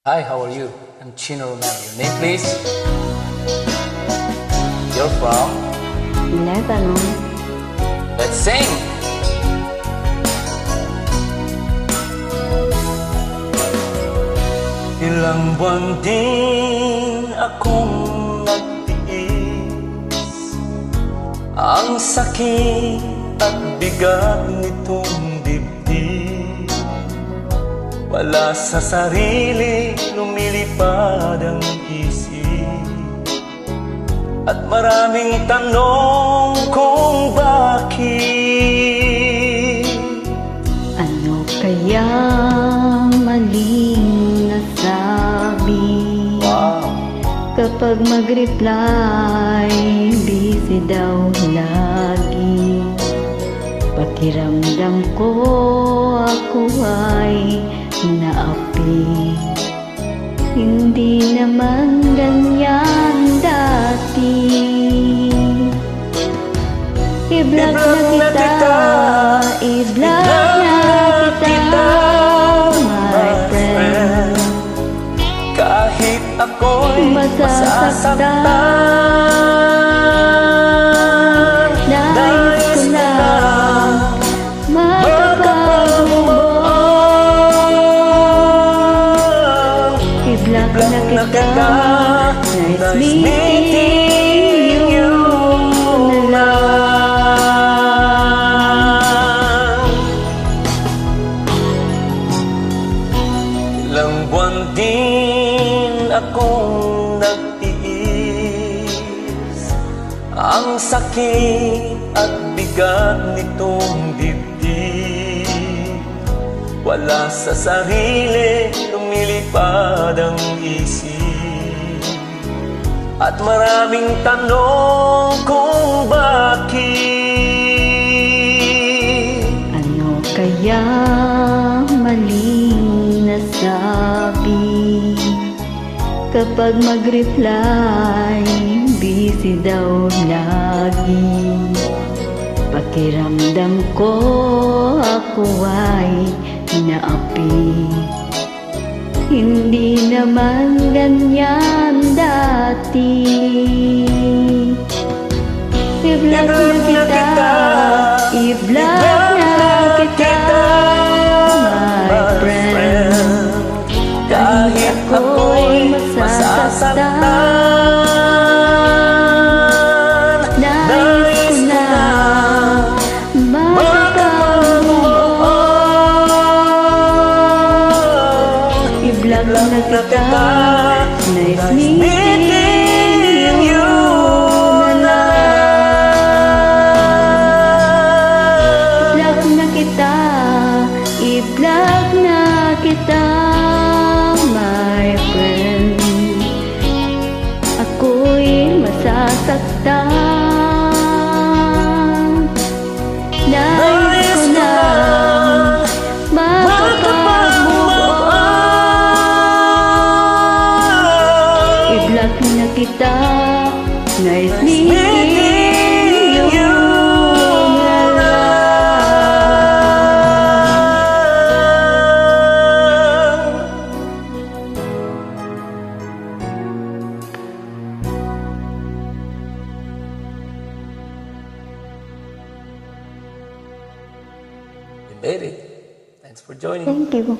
Hi, how are you? I'm Chino Romero. Your name, please? You're from? Lebanon. Let's sing! Ilang buwan din akong nagtiis, ang sakit at bigat nitong dibdib. Wala sa sarili, lumilipad ang isip, at maraming tanong kung bakit. Ano kaya maling nasabi? Wow! Kapag mag-reply, busy daw lagi. Pakiramdam ko ako ay naapi. Hindi naman ganyan dati. I-block na kita, i-block na kita, my friend. Kahit ako'y masasaktan, nais ko na i-block na kita. Nice meeting you na lang. Ilang buwan din akong nagtiis, ang sakit at bigat nitong dibdib. Wala sa sarili, lumilipad ang isip, at maraming tanong kung bakit. Ano kaya maling nasabi? Kapag mag-reply, busy daw lagi. Pakiramdam ko ako ay naapi. Hindi naman ganyan dati. I-block na kita, i-block na kita, my friend. Kahit ako'y masasaktan, nais ko na makapag-move on. I-block na kita, nice meeting you na lang. I-block na kita, i-block na kita, my friend. Ako'y masasaktan, nais ko na makapag-move on. I-block na kita, nice meeting you na lang. You made it. Thanks for joining. Thank you.